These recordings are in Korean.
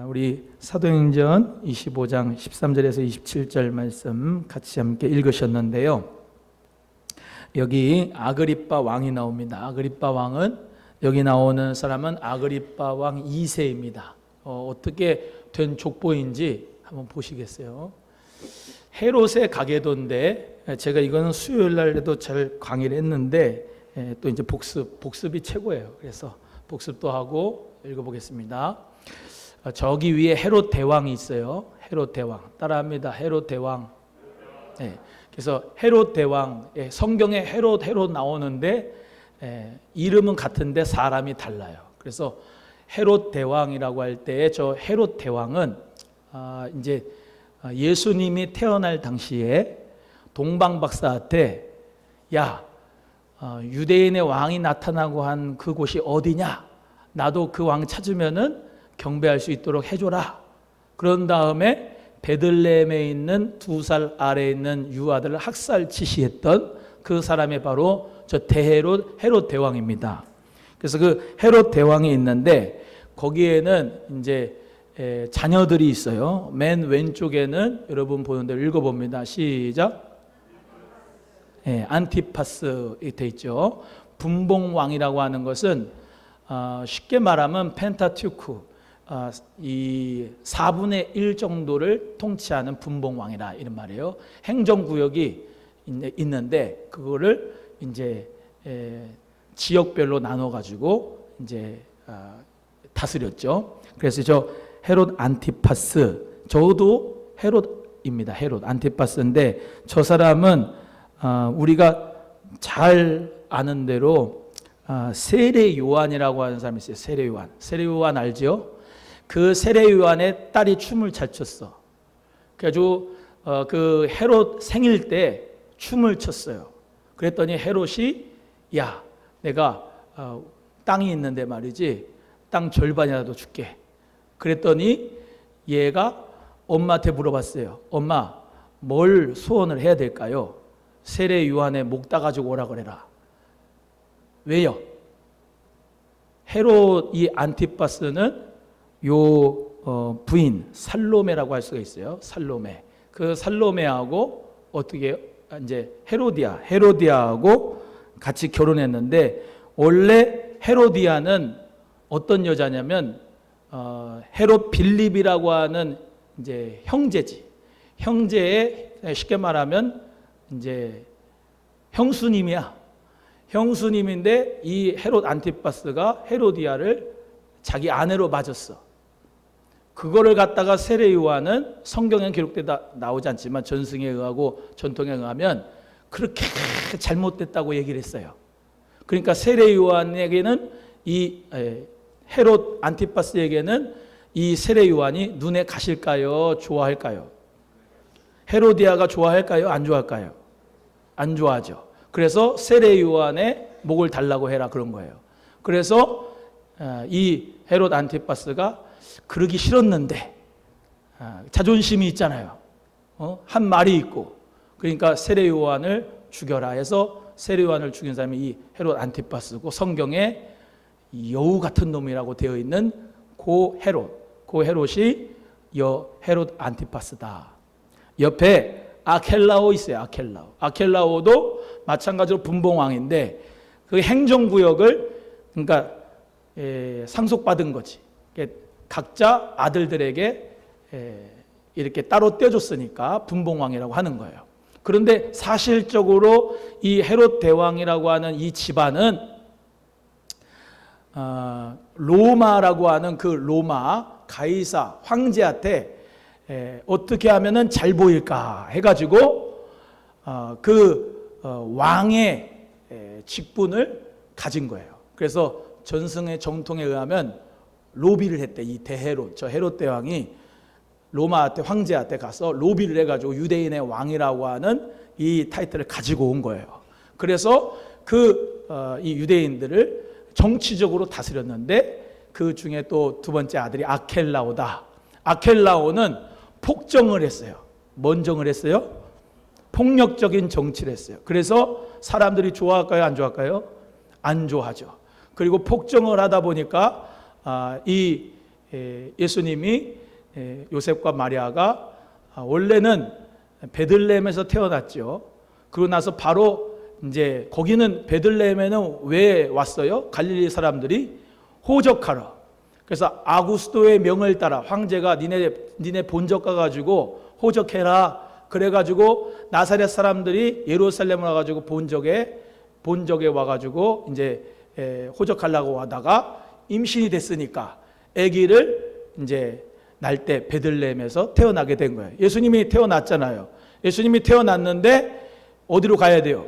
우리 사도행전 25장 13절에서 27절 말씀 같이 함께 읽으셨는데요. 여기 아그리빠 왕이 나옵니다. 아그리빠 왕은, 여기 나오는 사람은 아그리빠 왕 2세입니다. 어떻게 된 족보인지 한번 보시겠어요? 헤롯의 가계도인데, 제가 이거는 수요일 날에도 잘 강의를 했는데 또 이제 복습이 최고예요. 그래서 복습도 하고 읽어보겠습니다. 저기 위에 헤롯 대왕이 있어요. 헤롯 대왕 따라합니다. 헤롯 대왕. 네. 그래서 헤롯 대왕, 성경에 헤롯 나오는데 이름은 같은데 사람이 달라요. 그래서 헤롯 대왕이라고 할 때 저 헤롯 대왕은 이제 예수님이 태어날 당시에 동방박사한테 야, 유대인의 왕이 나타나고 한 그곳이 어디냐? 나도 그 왕 찾으면은 경배할 수 있도록 해줘라. 그런 다음에 베들레헴에 있는 2살 아래에 있는 유아들을 학살 지시했던 그 사람이 바로 저 헤롯 대왕입니다. 그래서 그 헤롯 대왕이 있는데 거기에는 이제 자녀들이 있어요. 맨 왼쪽에는 여러분 보는 대로 읽어봅니다. 시작. 안티파스 돼 있죠. 분봉왕이라고 하는 것은 쉽게 말하면 펜타튜크, 이 4분의 1 정도를 통치하는 분봉왕이라 이런 말이에요. 행정구역이 있는데 그거를 이제 지역별로 나눠 가지고 이제 다스렸죠. 그래서 저 헤롯 안티파스, 저도 헤롯입니다. 헤롯 안티파스인데 저 사람은 우리가 잘 아는 대로 세례 요한이라고 하는 사람이 있어요. 세례 요한 알죠? 그 세례 요한의 딸이 춤을 잘 췄어. 그래가지고 그 헤롯 생일 때 춤을 췄어요. 그랬더니 헤롯이 야, 내가 땅이 있는데 말이지 땅 절반이라도 줄게. 그랬더니 얘가 엄마한테 물어봤어요. 엄마, 뭘 소원을 해야 될까요? 세례 요한의 목 따가지고 오라 그래라. 왜요? 헤롯 이 안티파스는 요 부인 살로메라고 할 수가 있어요. 살로메. 그 살로메하고 어떻게 이제 헤로디아하고 같이 결혼했는데 원래 헤로디아는 어떤 여자냐면 헤롯 빌립이라고 하는 이제 형제지. 형제의 쉽게 말하면 이제 형수님이야. 형수님인데 이 헤롯 안티파스가 헤로디아를 자기 아내로 맞았어. 그거를 갖다가 세례 요한은 성경에 기록되다 나오지 않지만 전승에 의하고 전통에 의하면 그렇게 잘못됐다고 얘기를 했어요. 그러니까 세례 요한에게는 이 헤롯 안티파스에게는 이 세례 요한이 눈에 가실까요? 좋아할까요? 헤로디아가 좋아할까요? 안 좋아할까요? 안 좋아하죠. 그래서 세례 요한의 목을 달라고 해라 그런 거예요. 그래서 이 헤롯 안티파스가 그러기 싫었는데 자존심이 있잖아요. 한 말이 있고 그러니까 세례 요한을 죽여라 해서 세례 요한을 죽인 사람이 이 헤롯 안티파스고 성경에 여우 같은 놈이라고 되어 있는 고 헤롯이 헤롯 안티파스다. 옆에 아켈라오 있어요. 아켈라오도 마찬가지로 분봉왕인데 그 행정구역을 그러니까 상속받은 거지. 각자 아들들에게 이렇게 따로 떼줬으니까 분봉왕이라고 하는 거예요. 그런데 사실적으로 이 헤롯 대왕이라고 하는 이 집안은 로마라고 하는 그 로마 가이사 황제한테 어떻게 하면은 잘 보일까 해가지고 그 왕의 직분을 가진 거예요. 그래서 전승의 정통에 의하면 로비를 했대. 이 저 헤롯 대왕이 로마 황제한테 가서 로비를 해가지고 유대인의 왕이라고 하는 이 타이틀을 가지고 온 거예요. 그래서 이 유대인들을 정치적으로 다스렸는데 그 중에 또 두 번째 아들이 아켈라오다. 아켈라오는 폭정을 했어요. 뭔 정을 했어요? 폭력적인 정치를 했어요. 그래서 사람들이 좋아할까요? 안 좋아할까요? 안 좋아하죠. 그리고 폭정을 하다 보니까 이 예수님이 요셉과 마리아가 원래는 베들레헴에서 태어났죠. 그러고 나서 바로 이제 거기는 베들레헴에는 왜 왔어요? 갈릴리 사람들이 호적하러. 그래서 아구스도의 명을 따라 황제가 니네 본적 가가지고 호적해라. 그래가지고 나사렛 사람들이 예루살렘을 와가지고 본적에 와가지고 이제 호적하려고 하다가 임신이 됐으니까 아기를 이제 날 때 베들레헴에서 태어나게 된 거예요. 예수님이 태어났잖아요. 예수님이 태어났는데 어디로 가야 돼요?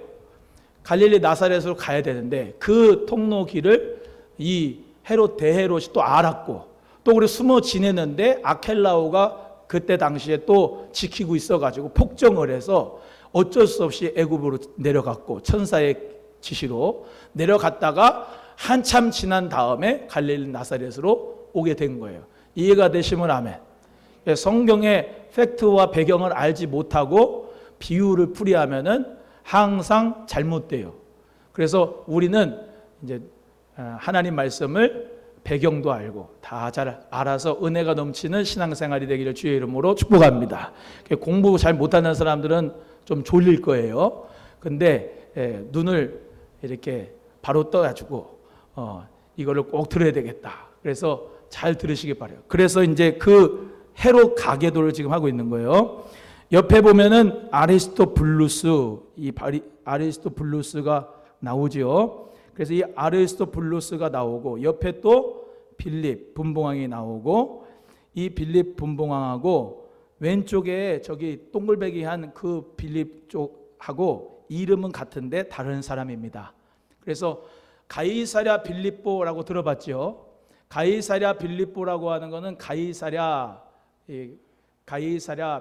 갈릴리 나사렛으로 가야 되는데 그 통로길을 이 헤롯 대헤롯이 또 알았고 또 우리 숨어 지내는데 아켈라오가 그때 당시에 또 지키고 있어가지고 폭정을 해서 어쩔 수 없이 애굽으로 내려갔고 천사의 지시로 내려갔다가 한참 지난 다음에 갈릴리 나사렛으로 오게 된 거예요. 이해가 되시면 아멘. 성경의 팩트와 배경을 알지 못하고 비유를 풀이하면은 항상 잘못돼요. 그래서 우리는 이제 하나님 말씀을 배경도 알고 다 잘 알아서 은혜가 넘치는 신앙생활이 되기를 주의 이름으로 축복합니다. 공부 잘 못하는 사람들은 좀 졸릴 거예요. 근데 눈을 이렇게 바로 떠가지고 이거를 꼭 들어야 되겠다. 그래서 잘 들으시기 바라요. 그래서 이제 그 헤롯 가계도를 지금 하고 있는 거예요. 옆에 보면은 아리스토블루스, 아리스토블루스가 나오죠. 그래서 이 아리스토블루스가 나오고 옆에 또 빌립 분봉왕이 나오고 이 빌립 분봉왕하고 왼쪽에 저기 동글배기 한 그 빌립 쪽하고 이름은 같은데 다른 사람입니다. 그래서 가이사랴 빌립보라고 들어봤죠. 가이사랴 빌립보라고 하는 거는 가이사랴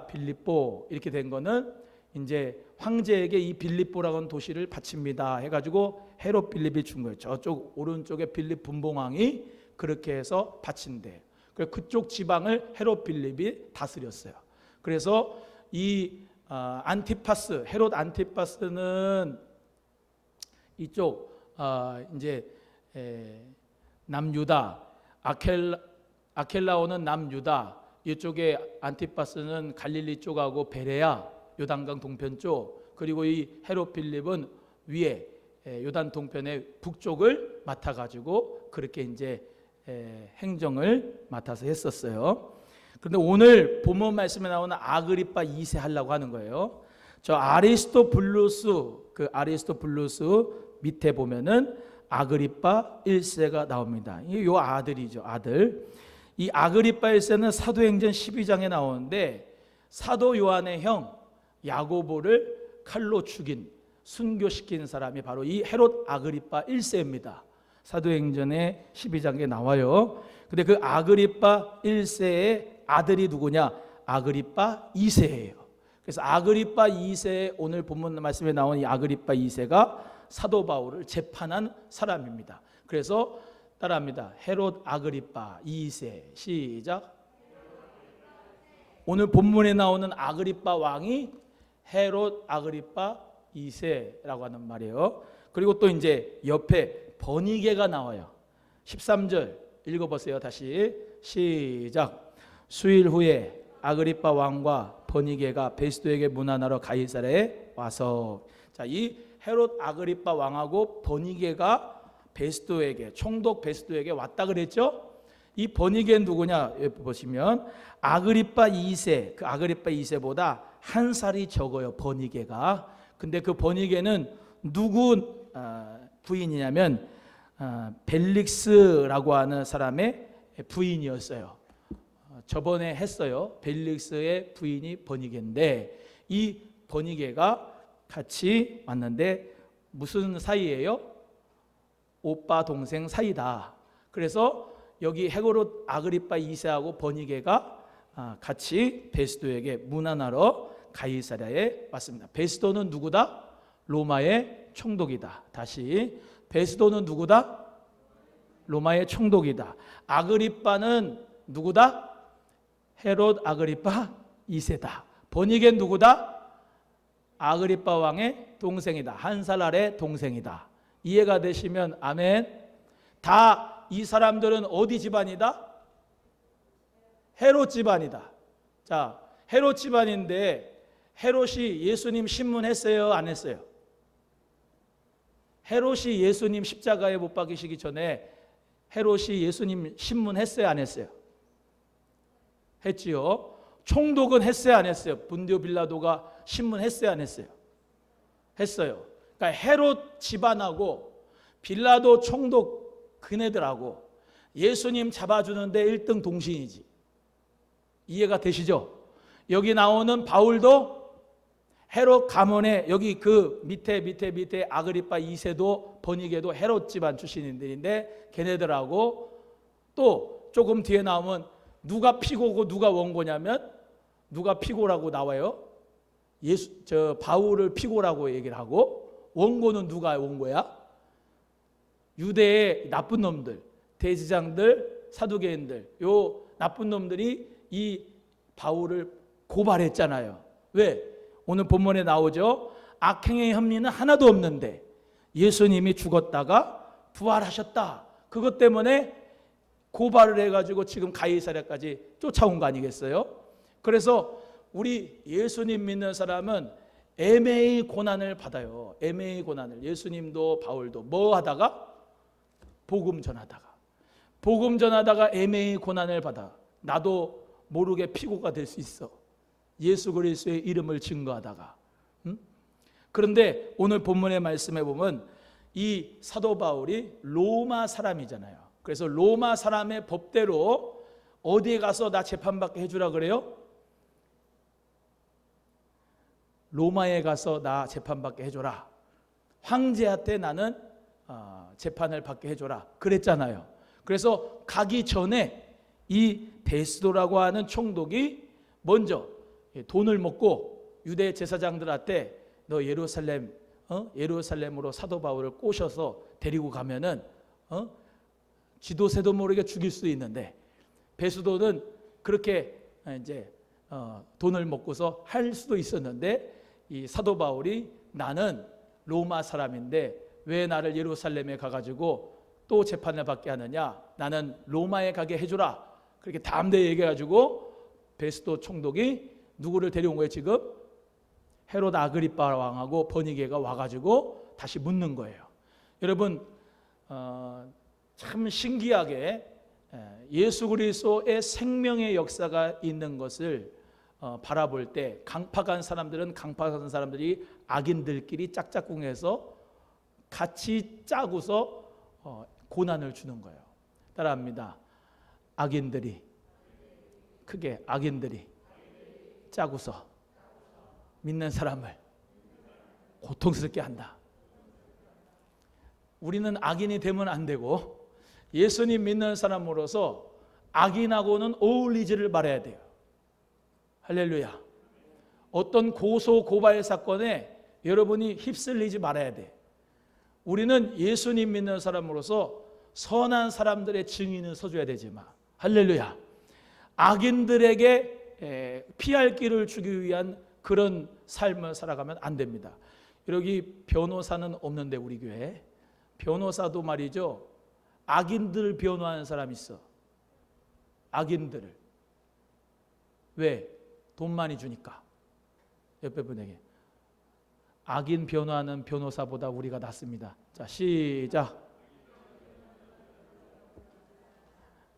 빌립보 이렇게 된 거는 이제 황제에게 이 빌립보라고 하는 도시를 바칩니다 해가지고 헤롯 빌립이 준 거예요. 저쪽 오른쪽에 빌립 분봉왕이 그렇게 해서 바친대. 그래서 그쪽 지방을 헤롯 빌립이 다스렸어요. 그래서 이 안티파스, 헤롯 안티파스는 이쪽 이제 남유다, 아켈라오는 남유다, 이쪽에 안티파스는 갈릴리 쪽하고 베레아, 요단강 동편 쪽, 그리고 이 헤롯 빌립은 위에 요단 동편의 북쪽을 맡아가지고 그렇게 이제 행정을 맡아서 했었어요. 그런데 오늘 본문 말씀에 나오는 아그리파 2세 하려고 하는 거예요. 저 아리스토블루스, 그 아리스토블루스 밑에 보면은 아그리파 1세가 나옵니다. 이 아들이죠, 아들. 이 아그리파 1세는 사도행전 12장에 나오는데 사도 요한의 형 야고보를 칼로 죽인, 순교시킨 사람이 바로 이 헤롯 아그리파 1세입니다. 사도행전의 12장에 나와요. 근데 그 아그리파 1세의 아들이 누구냐? 아그리파 2세예요. 그래서 아그리파 2세, 오늘 본문 말씀에 나온 이 아그리파 2세가 사도 바울을 재판한 사람입니다. 그래서 따라합니다. 헤롯 아그리파 2세. 시작. 오늘 본문에 나오는 아그리파 왕이 헤롯 아그리파 2세라고 하는 말이에요. 그리고 또 이제 옆에 버니게가 나와요. 13절 읽어보세요. 다시 시작. 수일 후에 아그리파 왕과 버니게가 베스도에게 문안하러 가이사랴에 와서, 자, 이 헤롯 아그리파 왕하고 버니게가 베스도에게, 총독 베스도에게 왔다 그랬죠. 이 버니게는 누구냐 보시면 아그리파 2세, 그 아그리파 2세보다 한 살이 적어요, 버니게가. 근데 그 버니게는 누구 부인이냐면 벨릭스라고 하는 사람의 부인이었어요. 저번에 했어요. 벨릭스의 부인이 버니게인데 이 버니게가 같이 왔는데 무슨 사이예요? 오빠 동생 사이다. 그래서 여기 헤롯 아그리파 2세하고 버니게가 같이 베스도에게 문안하러 가이사랴에 왔습니다. 베스도는 누구다? 로마의 총독이다. 다시, 베스도는 누구다? 로마의 총독이다. 아그리파는 누구다? 헤롯 아그리파 2세다. 버니게는 누구다? 아그리파 왕의 동생이다. 한 살 아래 동생이다. 이해가 되시면 아멘. 다 이 사람들은 어디 집안이다? 헤롯 집안이다. 자, 헤롯 집안인데 헤롯이 예수님 신문했어요, 안 했어요? 헤롯이 예수님 십자가에 못 박이시기 전에 헤롯이 예수님 신문했어요, 안 했어요? 했지요. 총독은 했어요, 안 했어요? 분디오 빌라도가 신문했어요, 안 했어요? 했어요. 그러니까 헤롯 집안하고 빌라도 총독 그네들하고 예수님 잡아주는데 1등 동신이지. 이해가 되시죠? 여기 나오는 바울도 헤롯 가문의 여기 그 밑에 아그리파 2세도 버니게도 헤롯 집안 출신인들인데 걔네들하고 또 조금 뒤에 나오면 누가 피고고 누가 원고냐면 누가 피고라고 나와요? 바울을 피고라고 얘기를 하고 원고는 누가 원고야? 유대의 나쁜 놈들, 대제사장들, 사두개인들, 요 나쁜 놈들이 이 바울을 고발했잖아요. 왜? 오늘 본문에 나오죠. 악행의 혐의는 하나도 없는데 예수님이 죽었다가 부활하셨다. 그것 때문에 고발을 해가지고 지금 가이사랴까지 쫓아온 거 아니겠어요? 그래서 우리 예수님 믿는 사람은 애매히 고난을 받아요. 애매히 고난을. 예수님도 바울도 뭐 하다가? 복음 전하다가 애매히 고난을 받아. 나도 모르게 피고가 될 수 있어. 예수 그리스도의 이름을 증거하다가. 그런데 오늘 본문의 말씀에 보면 이 사도 바울이 로마 사람이잖아요. 그래서 로마 사람의 법대로 어디에 가서 나 재판받게 해주라 그래요? 로마에 가서 나 재판받게 해줘라. 황제한테 나는 재판을 받게 해줘라. 그랬잖아요. 그래서 가기 전에 이 베스도라고 하는 총독이 먼저 돈을 먹고 유대 제사장들한테 너 예루살렘으로 사도 바울을 꼬셔서 데리고 가면은 지도새도 모르게 죽일 수도 있는데 베스도는 그렇게 이제 돈을 먹고서 할 수도 있었는데 이 사도 바울이 나는 로마 사람인데 왜 나를 예루살렘에 가가지고 또 재판을 받게 하느냐? 나는 로마에 가게 해주라. 그렇게 담대히 얘기해가지고 베스도 총독이 누구를 데려온 거예요 지금? 헤롯 아그리파 왕하고 버니게가 와가지고 다시 묻는 거예요. 여러분 참 신기하게 예수 그리스도의 생명의 역사가 있는 것을 바라볼 때 강팍한 사람들이 악인들끼리 짝짝꿍해서 같이 짜고서 고난을 주는 거예요. 따라합니다. 악인들이 짜고서 믿는 사람을 고통스럽게 한다. 우리는 악인이 되면 안 되고 예수님 믿는 사람으로서 악인하고는 어울리지를 말아야 돼요. 할렐루야. 어떤 고소 고발 사건에 여러분이 휩쓸리지 말아야 돼. 우리는 예수님 믿는 사람으로서 선한 사람들의 증인을 서줘야 되지만 할렐루야. 악인들에게 피할 길을 주기 위한 그런 삶을 살아가면 안 됩니다. 여기 변호사는 없는데 우리 교회에 변호사도 말이죠. 악인들을 변호하는 사람이 있어. 악인들을. 왜? 돈 많이 주니까. 옆에 분에게 악인 변호하는 변호사보다 우리가 낫습니다. 자, 시작.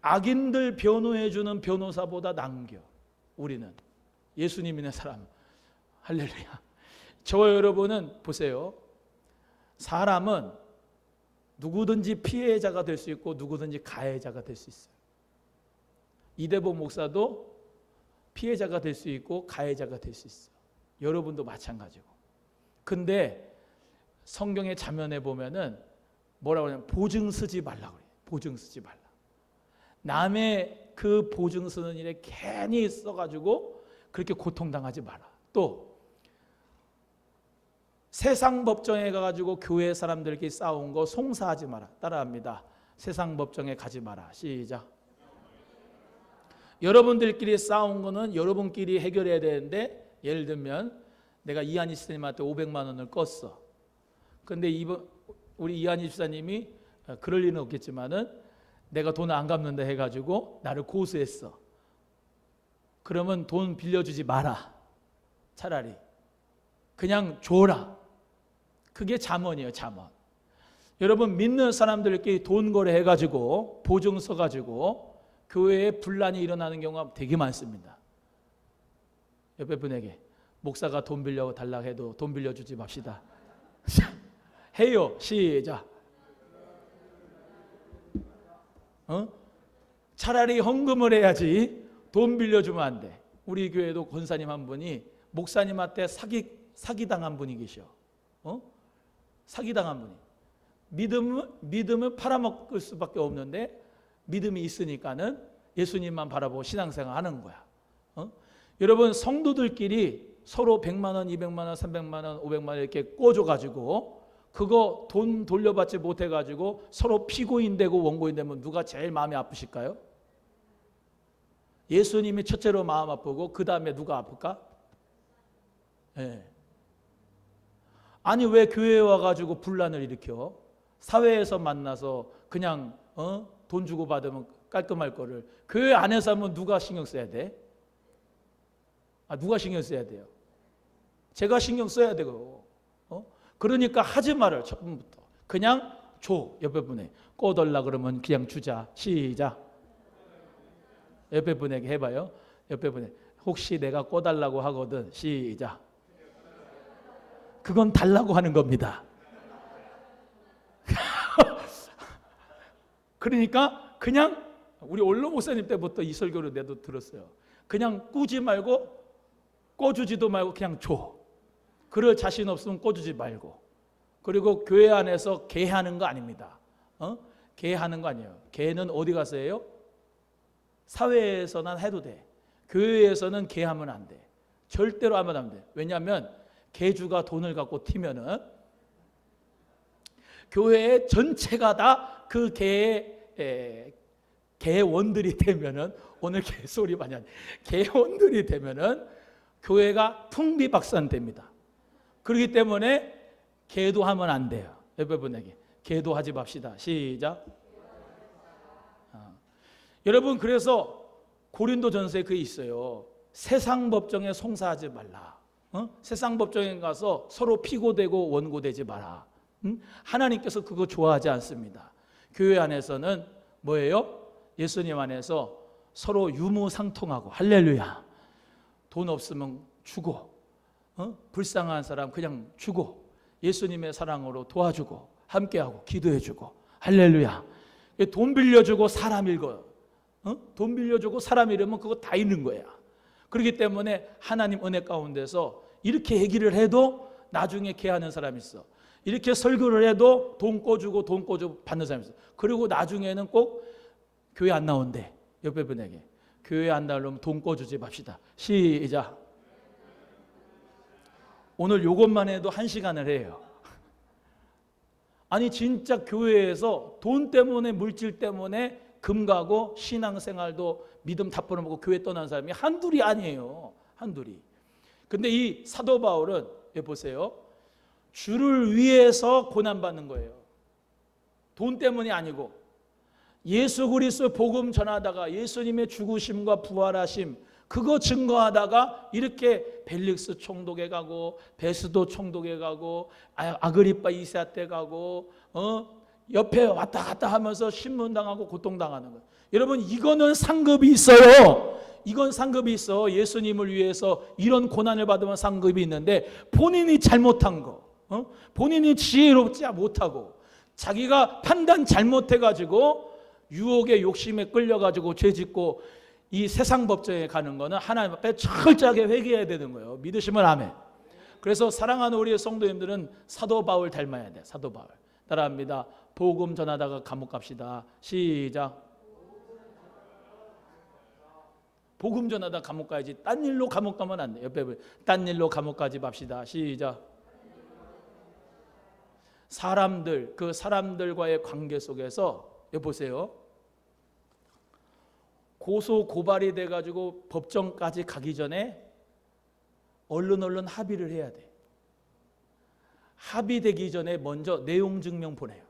악인들 변호해주는 변호사보다 남겨. 우리는 예수님 믿는 사람. 할렐루야. 저와 여러분은 보세요. 사람은 누구든지 피해자가 될 수 있고 누구든지 가해자가 될 수 있어요. 이대복 목사도 피해자가 될 수 있고 가해자가 될 수 있어요. 여러분도 마찬가지고. 근데 성경의 자면에 보면은 뭐라고 하냐면 보증 쓰지 말라고 그래요. 보증 쓰지 말라. 남의 그 보증 쓰는 일에 괜히 써가지고 그렇게 고통당하지 마라. 또 세상 법정에 가가지고 교회 사람들끼리 싸운 거 송사하지 마라. 따라합니다. 세상 법정에 가지 마라. 시작. 여러분들끼리 싸운 거는 여러분끼리 해결해야 되는데 예를 들면 내가 이한희 집사님한테 500만 원을 껐어. 근데 우리 이한희 집사님이 그럴 리는 없겠지만은 내가 돈을 안 갚는다 해가지고 나를 고소했어. 그러면 돈 빌려주지 마라. 차라리 그냥 줘라. 그게 잠언이에요. 잠언. 여러분 믿는 사람들끼리 돈 거래해가지고 보증 써가지고 교회에 분란이 일어나는 경우가 되게 많습니다. 옆에 분에게 목사가 돈 빌려 달라고 해도 돈 빌려주지 맙시다. 해요. 시작. 차라리 헌금을 해야지 돈 빌려주면 안 돼. 우리 교회도 권사님 한 분이 목사님한테 사기당한 분이 계셔. 사기당한 분이. 믿음을 팔아먹을 수밖에 없는데 믿음이 있으니까는 예수님만 바라보고 신앙생활 하는 거야. 여러분 성도들끼리 서로 100만 원, 200만 원, 300만 원, 500만 원 이렇게 꿔줘가지고 그거 돈 돌려받지 못해가지고 서로 피고인 되고 원고인 되면 누가 제일 마음이 아프실까요? 예수님이 첫째로 마음 아프고 그 다음에 누가 아플까? 네. 아니 왜 교회에 와가지고 분란을 일으켜? 사회에서 만나서 그냥 돈 주고 받으면 깔끔할 거를 교회 안에서 하면 누가 신경 써야 돼? 누가 신경 써야 돼요? 제가 신경 써야 되고. 그러니까 하지 말을 처음부터 그냥 줘. 옆에 분에 꺼달라 그러면 그냥 주자. 시작. 옆에 분에게 해봐요. 옆에 분에 혹시 내가 꺼달라고 하거든. 시작. 그건 달라고 하는 겁니다. 그러니까 그냥 우리 원로 목사님 때부터 이 설교를 내도 들었어요. 그냥 꾸지 말고 꿔주지도 말고 그냥 줘. 그럴 자신 없으면 꿔주지 말고. 그리고 교회 안에서 개하는 거 아닙니다. 개하는 거 아니에요. 개는 어디 가서 해요? 사회에서는 해도 돼. 교회에서는 개하면 안 돼. 절대로 하면 안 돼. 왜냐하면 개주가 돈을 갖고 튀면은 교회 전체가 다 그 개원들이 되면은 오늘 개소리 많이 하네. 개원들이 되면은 교회가 풍비박산됩니다. 그렇기 때문에 계도하면 안 돼요. 옆에 분에게 계도하지 맙시다. 시작. 여러분 그래서 고린도전서에 그게 있어요. 세상 법정에 송사하지 말라. 세상 법정에 가서 서로 피고되고 원고되지 마라. 하나님께서 그거 좋아하지 않습니다. 교회 안에서는 뭐예요? 예수님 안에서 서로 유무상통하고 할렐루야. 돈 없으면 주고 불쌍한 사람 그냥 주고 예수님의 사랑으로 도와주고 함께하고 기도해주고 할렐루야. 돈 빌려주고 사람 읽어. 돈 빌려주고 사람 잃으면 그거 다 잃는 거야. 그렇기 때문에 하나님 은혜 가운데서 이렇게 얘기를 해도 나중에 개하는 사람이 있어. 이렇게 설교를 해도 돈 꿔주고 받는 사람이 있어. 그리고 나중에는 꼭 교회 안 나온대. 옆에 분에게 교회 안 나오려면 돈 꿔주지 맙시다. 시작. 오늘 요것만 해도 1시간을 해요. 아니 진짜 교회에서 돈 때문에 물질 때문에 금 가고 신앙생활도 믿음 다 버려먹고 교회 떠난 사람이 한둘이 아니에요. 한둘이. 근데 이 사도 바울은 여기 보세요. 주를 위해서 고난받는 거예요. 돈 때문이 아니고 예수 그리스도 복음 전하다가 예수님의 죽으심과 부활하심 그거 증거하다가 이렇게 벨릭스 총독에 가고 베스도 총독에 가고 아그리빠 2세 때 가고 옆에 왔다 갔다 하면서 신문당하고 고통당하는 거예요. 여러분 이거는 상급이 있어요. 이건 상급이 있어. 예수님을 위해서 이런 고난을 받으면 상급이 있는데 본인이 잘못한 거 본인이 지혜롭지 못하고 자기가 판단 잘못해가지고 유혹에 욕심에 끌려가지고 죄짓고 이 세상 법정에 가는 거는 하나님 앞에 철저하게 회개해야 되는 거예요. 믿으시면 아멘. 그래서 사랑하는 우리 성도님들은 사도 바울 닮아야 돼. 사도 바울. 따라합니다. 복음 전하다가 감옥 갑시다. 시작. 복음 전하다 감옥 가야지. 딴 일로 감옥 가면 안 돼. 옆에 딴 일로 감옥 가지 맙시다. 시작. 그 사람들과의 관계 속에서 여기 보세요. 고소 고발이 돼가지고 법정까지 가기 전에 얼른 합의를 해야 돼. 합의되기 전에 먼저 내용 증명 보내요.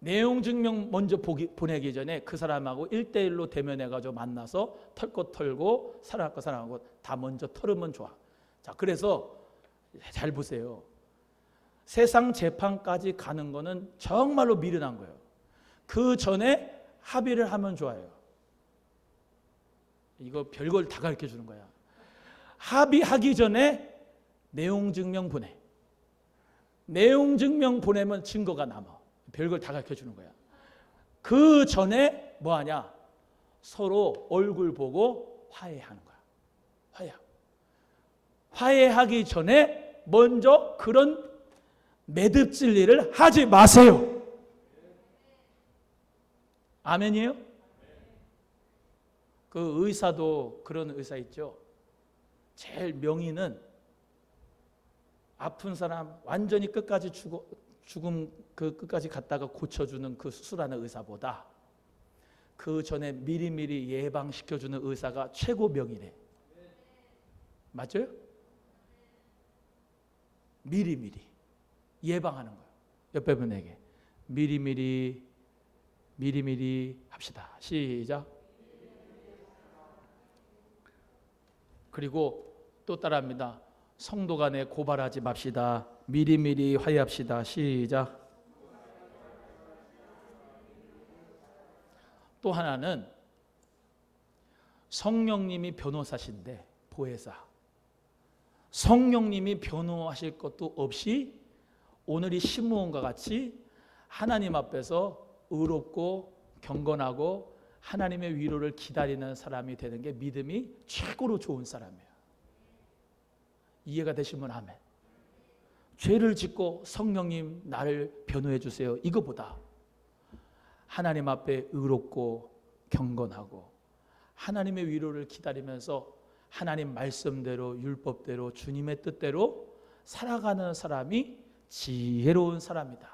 내용 증명 먼저 보내기 전에 그 사람하고 1대1로 대면해가지고 만나서 털 거 털고 사랑할 거 사랑하고 다 먼저 털으면 좋아. 자, 그래서 잘 보세요. 세상 재판까지 가는 거는 정말로 미련한 거예요. 그 전에 합의를 하면 좋아요. 이거 별걸 다 가르쳐 주는 거야. 합의하기 전에 내용 증명 보내. 내용 증명 보내면 증거가 남아. 별걸 다 가르쳐 주는 거야. 그 전에 뭐 하냐? 서로 얼굴 보고 화해하는 거야. 화해하기 전에 먼저 그런 매듭질 일을 하지 마세요. 아멘이에요? 그 의사도 그런 의사 있죠. 제일 명의는 아픈 사람 완전히 끝까지 죽음 그 끝까지 갔다가 고쳐주는 그 수술하는 의사보다 그 전에 미리미리 예방시켜주는 의사가 최고 명의래. 맞아요? 미리미리 예방하는 거예요. 옆에 분에게 미리미리 합시다. 시작. 그리고 또 따라합니다. 성도 간에 고발하지 맙시다. 미리미리 화해합시다. 시작. 또 하나는 성령님이 변호사신데 보혜사. 성령님이 변호하실 것도 없이 오늘 이 시므온과 같이 하나님 앞에서 의롭고 경건하고 하나님의 위로를 기다리는 사람이 되는 게 믿음이 최고로 좋은 사람이에요. 이해가 되시면 아멘. 죄를 짓고 성령님 나를 변호해 주세요. 이거보다 하나님 앞에 의롭고 경건하고 하나님의 위로를 기다리면서 하나님 말씀대로 율법대로 주님의 뜻대로 살아가는 사람이 지혜로운 사람이다.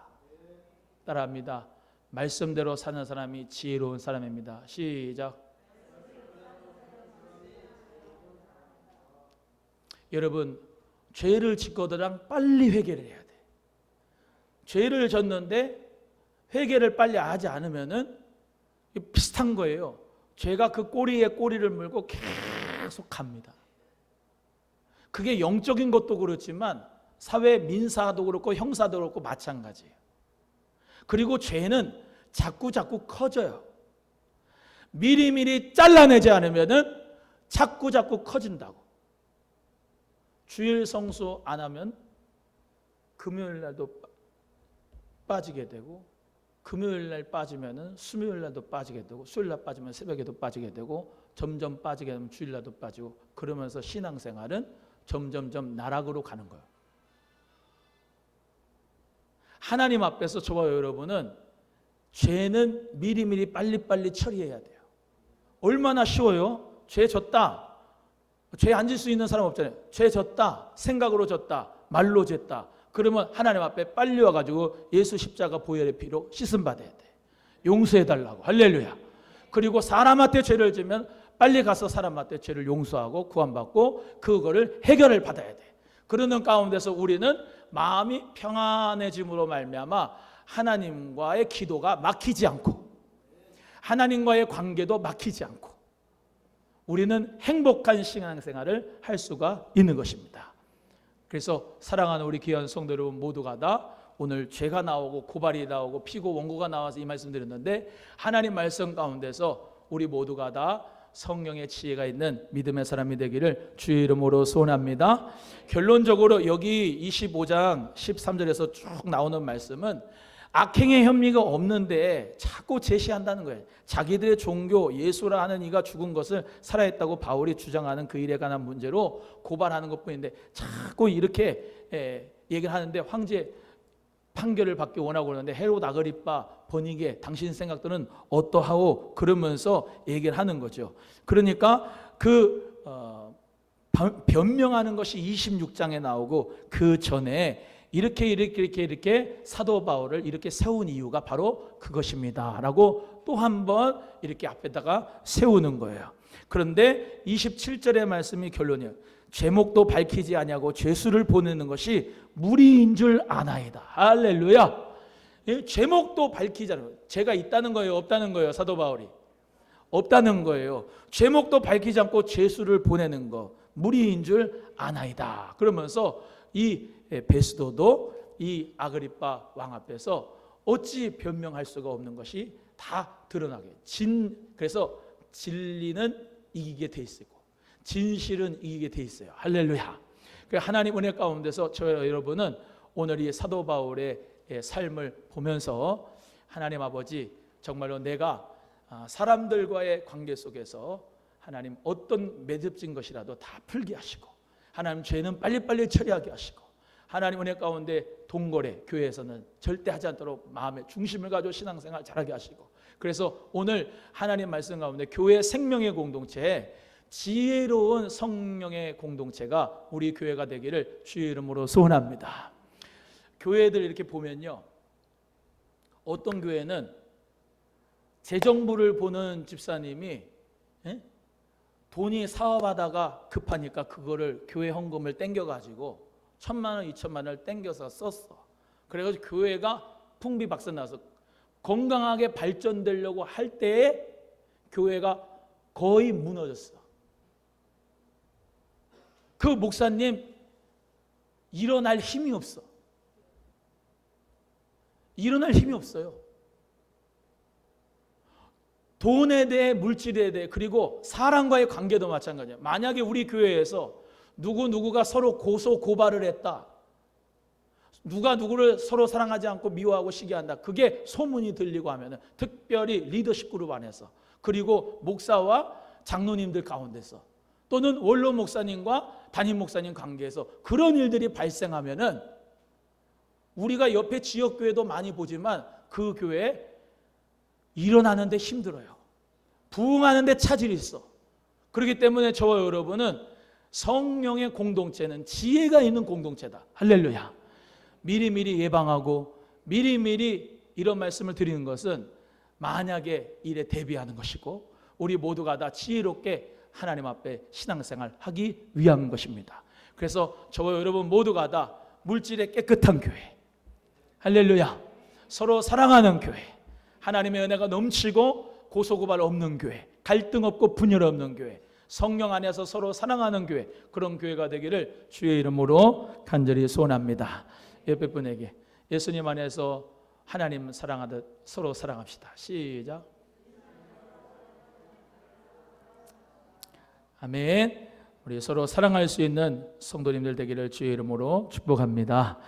따라합니다. 말씀대로 사는 사람이 지혜로운 사람입니다. 시작. 여러분, 죄를 짓거든 빨리 회개를 해야 돼. 죄를 졌는데 회개를 빨리 하지 않으면은 비슷한 거예요. 죄가 그 꼬리에 꼬리를 물고 계속 갑니다. 그게 영적인 것도 그렇지만 사회 민사도 그렇고 형사도 그렇고 마찬가지예요. 그리고 죄는 자꾸 커져요. 미리미리 잘라내지 않으면은 자꾸 커진다고. 주일 성수 안 하면 금요일 날도 빠지게 되고 금요일 날 빠지면은 수요일 날도 빠지게 되고 수요일 날 빠지면 새벽에도 빠지게 되고 점점 빠지게 되면 주일 날도 빠지고 그러면서 신앙생활은 점점 나락으로 가는 거예요. 하나님 앞에서 저와 여러분은 죄는 미리미리 빨리빨리 처리해야 돼요. 얼마나 쉬워요? 죄 졌다. 죄 안 질 수 있는 사람 없잖아요. 죄 졌다. 생각으로 졌다. 말로 졌다. 그러면 하나님 앞에 빨리 와가지고 예수 십자가 보혈의 피로 씻음 받아야 돼. 용서해달라고. 할렐루야. 그리고 사람한테 죄를 지면 빨리 가서 사람한테 죄를 용서하고 구원받고 그거를 해결을 받아야 돼. 그러는 가운데서 우리는 마음이 평안해짐으로 말미암아 하나님과의 기도가 막히지 않고 하나님과의 관계도 막히지 않고 우리는 행복한 신앙생활을 할 수가 있는 것입니다. 그래서 사랑하는 우리 귀한 성도 여러분 모두가 다 오늘 죄가 나오고 고발이 나오고 피고 원고가 나와서 이 말씀 드렸는데 하나님 말씀 가운데서 우리 모두가 다 성령의 지혜가 있는 믿음의 사람이 되기를 주의 이름으로 소원합니다. 결론적으로 여기 25장 13절에서 쭉 나오는 말씀은 악행의 혐의가 없는데 자꾸 제시한다는 거예요. 자기들의 종교 예수라 하는 이가 죽은 것을 살아있다고 바울이 주장하는 그 일에 관한 문제로 고발하는 것뿐인데 자꾸 이렇게 얘기를 하는데 황제 판결을 받기 원하고 그러는데 헤롯 아그리빠 버니게 당신 생각들은 어떠하오 그러면서 얘기를 하는 거죠. 그러니까 변명하는 것이 26장에 나오고 그 전에 이렇게 사도 바울을 이렇게 세운 이유가 바로 그것입니다 라고 또 한 번 이렇게 앞에다가 세우는 거예요. 그런데 27절의 말씀이 결론이에요. 죄목도 밝히지 아니하고 죄수를 보내는 것이 무리인 줄 아나이다. 할렐루야. 예? 제목도 밝히잖아요. 죄가 있다는 거예요, 없다는 거예요? 사도 바울이 없다는 거예요. 제목도 밝히지 않고 죄수를 보내는 거 무리인 줄 아나이다. 그러면서 이 베스도도 이 아그리빠 왕 앞에서 어찌 변명할 수가 없는 것이 다 드러나게. 그래서 진리는 이기게 돼 있고 진실은 이기게 돼 있어요. 할렐루야. 하나님 은혜 가운데서 저와 여러분은 오늘 이 사도 바울의 삶을 보면서 하나님 아버지, 정말로 내가 사람들과의 관계 속에서 하나님 어떤 매듭진 것이라도 다 풀게 하시고, 하나님 죄는 빨리빨리 처리하게 하시고, 하나님 은혜 가운데 동거래 교회에서는 절대 하지 않도록 마음의 중심을 가지고 신앙생활 잘하게 하시고, 그래서 오늘 하나님 말씀 가운데 교회 생명의 공동체, 지혜로운 성령의 공동체가 우리 교회가 되기를 주의 이름으로 소원합니다. 교회들 이렇게 보면요, 어떤 교회는 재정부를 보는 집사님이 돈이 사업하다가 급하니까 그거를 교회 헌금을 땡겨가지고 1,000만 원, 2,000만 원을 땡겨서 썼어. 그래가지고 교회가 풍비박산 나서 건강하게 발전되려고 할 때에 교회가 거의 무너졌어. 그 목사님 일어날 힘이 없어. 일어날 힘이 없어요. 돈에 대해, 물질에 대해, 그리고 사람과의 관계도 마찬가지예요. 만약에 우리 교회에서 누구가 서로 고소 고발을 했다, 누가 누구를 서로 사랑하지 않고 미워하고 시기한다, 그게 소문이 들리고 하면은, 특별히 리더십 그룹 안에서, 그리고 목사와 장로님들 가운데서, 또는 원로 목사님과 담임 목사님 관계에서 그런 일들이 발생하면은, 우리가 옆에 지역교회도 많이 보지만 그 교회에 일어나는데 힘들어요. 부흥하는데 차질이 있어. 그렇기 때문에 저와 여러분은 성령의 공동체는 지혜가 있는 공동체다. 할렐루야. 미리미리 예방하고 미리미리 이런 말씀을 드리는 것은 만약에 일에 대비하는 것이고, 우리 모두가 다 지혜롭게 하나님 앞에 신앙생활 하기 위한 것입니다. 그래서 저와 여러분 모두가 다 물질의 깨끗한 교회, 할렐루야, 서로 사랑하는 교회, 하나님의 은혜가 넘치고 고소고발 없는 교회, 갈등 없고 분열 없는 교회, 성령 안에서 서로 사랑하는 교회, 그런 교회가 되기를 주의 이름으로 간절히 소원합니다. 옆에 분에게 예수님 안에서 하나님 사랑하듯 서로 사랑합시다. 시작. 아멘. 우리 서로 사랑할 수 있는 성도님들 되기를 주의 이름으로 축복합니다.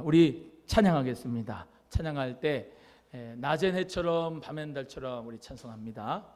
우리 찬양하겠습니다. 찬양할 때 낮엔 해처럼 밤엔 달처럼 우리 찬송합니다.